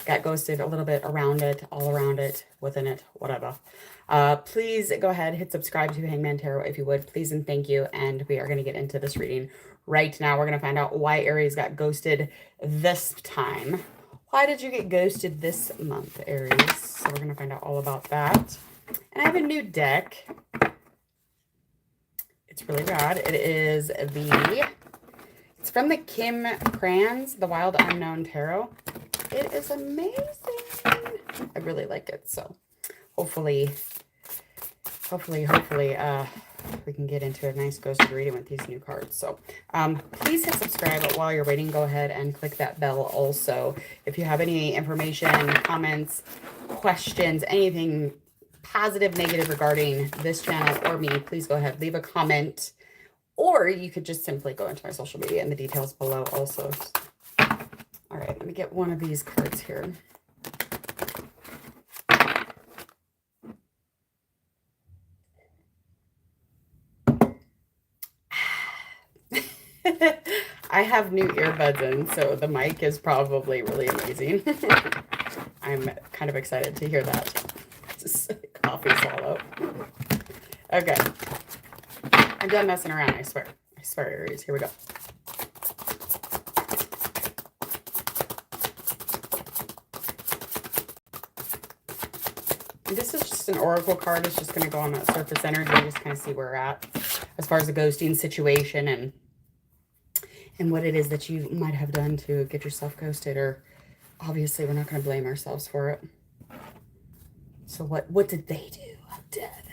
got ghosted a little bit around it, all around it, within it, whatever. Please go ahead, hit subscribe to Hangman Tarot if you would, please and thank you. And we are going to get into this reading right now. We're going to find out why Aries got ghosted this time. Why did you get ghosted this month, Aries? So we're going to find out all about that. And I have a new deck. It's really rad. It's from the Kim Kranz, The Wild Unknown Tarot. It is amazing. I really like it. So hopefully, we can get into a nice ghosted reading with these new cards. So please hit subscribe. While you're waiting, go ahead and click that bell also. If you have any information, comments, questions, anything positive, negative regarding this channel or me, please go ahead, leave a comment, or you could just simply go into my social media and the details below also. All right, let me get one of these cards here. I have new earbuds in, so the mic is probably really amazing. I'm kind of excited to hear that. Just coffee swallow. Okay. I'm done messing around, I swear. I swear, Aries. Here we go. And this is just an oracle card. It's just going to go on that surface energy and just kind of see where we're at as far as the ghosting situation and what it is that you might have done to get yourself ghosted. Or obviously, we're not going to blame ourselves for it. So what did they do? How dare they?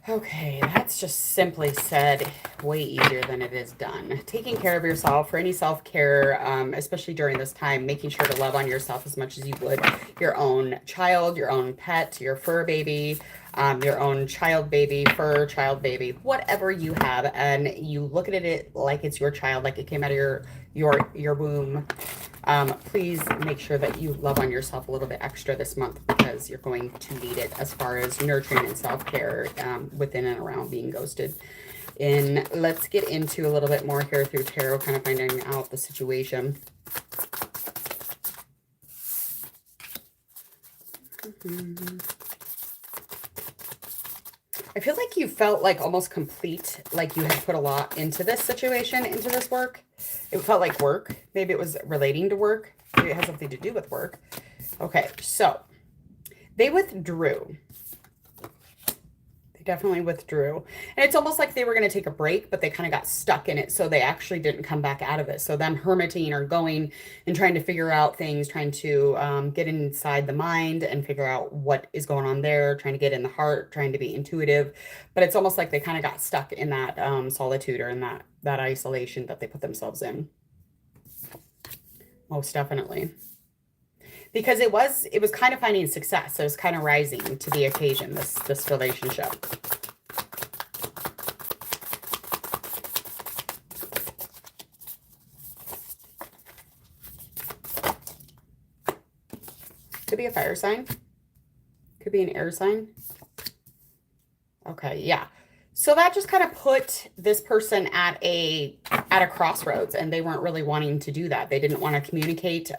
Okay, that's just simply said way easier than it is done. Taking care of yourself, for any self-care, especially during this time, making sure to love on yourself as much as you would your own child, your own pet, your fur baby, your own child baby, fur child baby, whatever you have, and you look at it like it's your child, like it came out of your womb. Please make sure that you love on yourself a little bit extra this month, because you're going to need it as far as nurturing and self-care within and around being ghosted. And let's get into a little bit more here through tarot, kind of finding out the situation. I feel like you felt like almost complete, like you had put a lot into this situation, into this work. It felt like work. Maybe it was relating to work. Maybe it has something to do with work. Okay, so they withdrew. They definitely withdrew. And it's almost like they were going to take a break, but they kind of got stuck in it. So they actually didn't come back out of it. So them hermiting or going and trying to figure out things, trying to get inside the mind and figure out what is going on there, trying to get in the heart, trying to be intuitive. But it's almost like they kind of got stuck in that solitude, or in that isolation that they put themselves in. Most definitely. Because it was kind of finding success. It was kind of rising to the occasion, this relationship. Could be a fire sign. Could be an air sign. Okay, yeah. So that just kind of put this person at a crossroads, and they weren't really wanting to do that. They didn't want to communicate.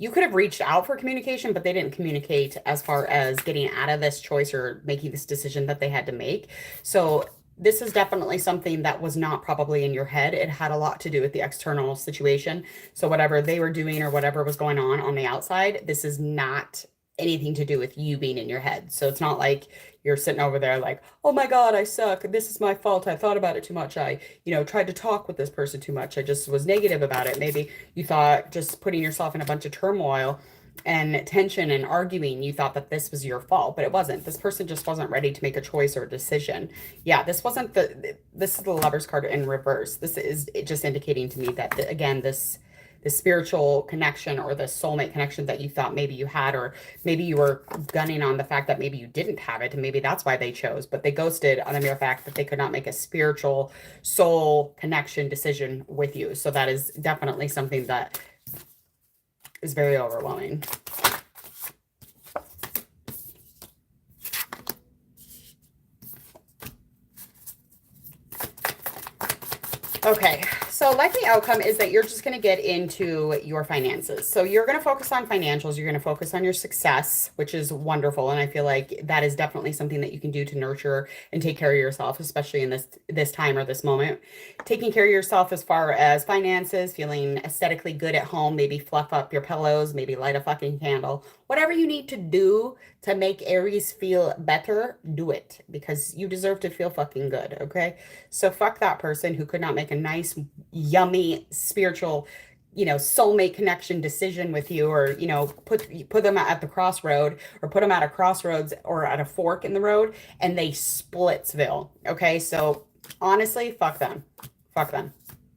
You could have reached out for communication, but they didn't communicate as far as getting out of this choice or making this decision that they had to make. So this is definitely something that was not probably in your head. It had a lot to do with the external situation. So whatever they were doing or whatever was going on the outside, this is not anything to do with you being in your head. So it's not like you're sitting over there like, oh my God, I suck. This is my fault. I thought about it too much. I, tried to talk with this person too much. I just was negative about it. Maybe you thought just putting yourself in a bunch of turmoil and tension and arguing, you thought that this was your fault, but it wasn't. This person just wasn't ready to make a choice or a decision. Yeah, this is the Lover's card in reverse. This is just indicating to me that, again, this spiritual connection or the soulmate connection that you thought maybe you had, or maybe you were gunning on the fact that maybe you didn't have it, and maybe that's why they chose, but they ghosted on the mere fact that they could not make a spiritual soul connection decision with you. So that is definitely something that is very overwhelming. Okay, So likely outcome is that you're just going to get into your finances. So you're going to focus on financials. You're going to focus on your success, which is wonderful. And I feel like that is definitely something that you can do to nurture and take care of yourself, especially in this time or this moment. Taking care of yourself as far as finances, feeling aesthetically good at home, maybe fluff up your pillows, maybe light a fucking candle. Whatever you need to do to make Aries feel better, do it, because you deserve to feel fucking good, okay? So fuck that person who could not make a nice, yummy, spiritual, soulmate connection decision with you, or, put them at the crossroad, or put them at a crossroads or at a fork in the road, and they splitsville, okay? So honestly, fuck them. Fuck them,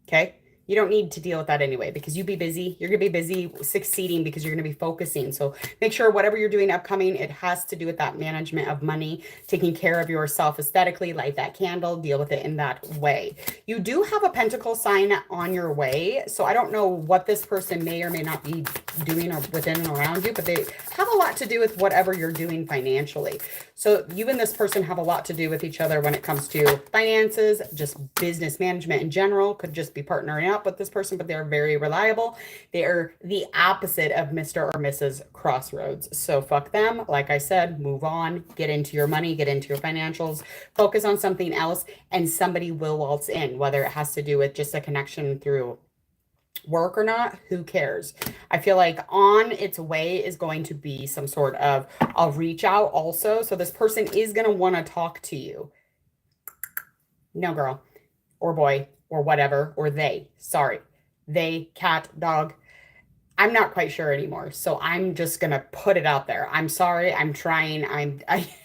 okay? You don't need to deal with that anyway, because you be busy. You're going to be busy succeeding because you're going to be focusing. So make sure whatever you're doing upcoming, it has to do with that management of money, taking care of yourself aesthetically, light that candle, deal with it in that way. You do have a pentacle sign on your way. So I don't know what this person may or may not be doing or within and around you, but they have a lot to do with whatever you're doing financially. So you and this person have a lot to do with each other when it comes to finances, just business management in general. Could just be partnering up with this person, but they're very reliable. They are the opposite of Mr. or Mrs. Crossroads. So fuck them. Like I said, move on, get into your money, get into your financials, focus on something else, and somebody will waltz in, whether it has to do with just a connection through work or not, who cares? I feel like on its way is going to be some sort of a reach out also. So this person is going to want to talk to you. No, girl or boy or whatever, or they, cat, dog. I'm not quite sure anymore. So I'm just going to put it out there. I'm sorry. I'm trying.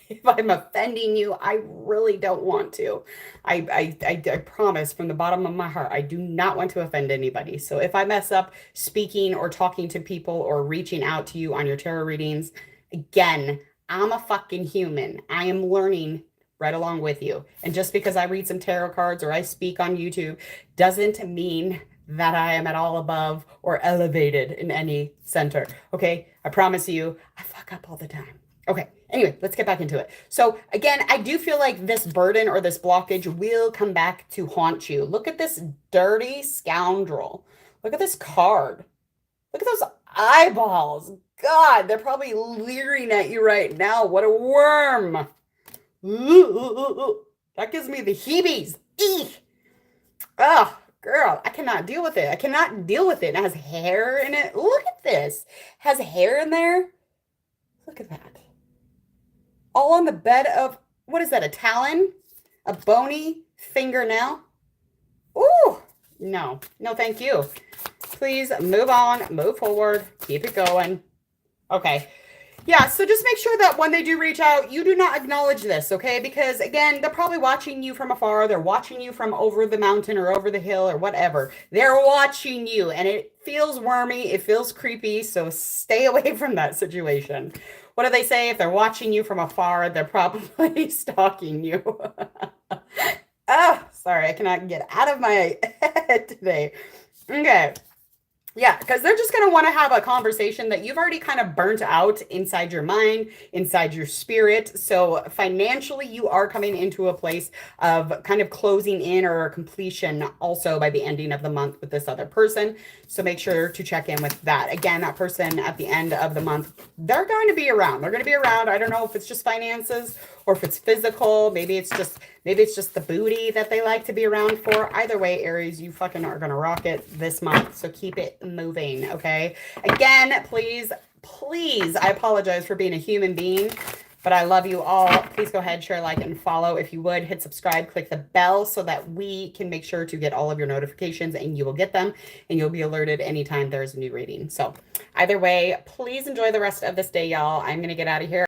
If I'm offending you, I really don't want to. I promise from the bottom of my heart, I do not want to offend anybody. So if I mess up speaking or talking to people or reaching out to you on your tarot readings, again, I'm a fucking human. I am learning right along with you. And just because I read some tarot cards or I speak on YouTube doesn't mean that I am at all above or elevated in any center. Okay. I promise you, I fuck up all the time. Okay. Anyway, let's get back into it. So again, I do feel like this burden or this blockage will come back to haunt you. Look at this dirty scoundrel. Look at this card. Look at those eyeballs. God, they're probably leering at you right now. What a worm. Ooh, that gives me the heebies. Eek. Oh, girl, I cannot deal with it. I cannot deal with it. It has hair in it. Look at this. It has hair in there. Look at that. All on the bed of, what is that, a talon? A bony fingernail? Ooh, no, thank you. Please move on, move forward, keep it going. Okay. Yeah, so just make sure that when they do reach out, you do not acknowledge this, okay? Because, again, they're probably watching you from afar. They're watching you from over the mountain or over the hill or whatever. They're watching you, and it feels wormy. It feels creepy, so stay away from that situation. What do they say? If they're watching you from afar, they're probably stalking you. Oh, sorry, I cannot get out of my head today. Okay. Yeah, because they're just going to want to have a conversation that you've already kind of burnt out inside your mind, inside your spirit. So financially, you are coming into a place of kind of closing in or completion also by the ending of the month with this other person. So make sure to check in with that. Again, that person at the end of the month, they're going to be around. They're going to be around. I don't know if it's just finances or if it's physical. Maybe it's just the booty that they like to be around for. Either way, Aries, you fucking are going to rock it this month. So keep it moving, okay? Again, please, I apologize for being a human being, but I love you all. Please go ahead, share, like, and follow. If you would, hit subscribe, click the bell so that we can make sure to get all of your notifications, and you will get them, and you'll be alerted anytime there's a new reading. So either way, please enjoy the rest of this day, y'all. I'm going to get out of here.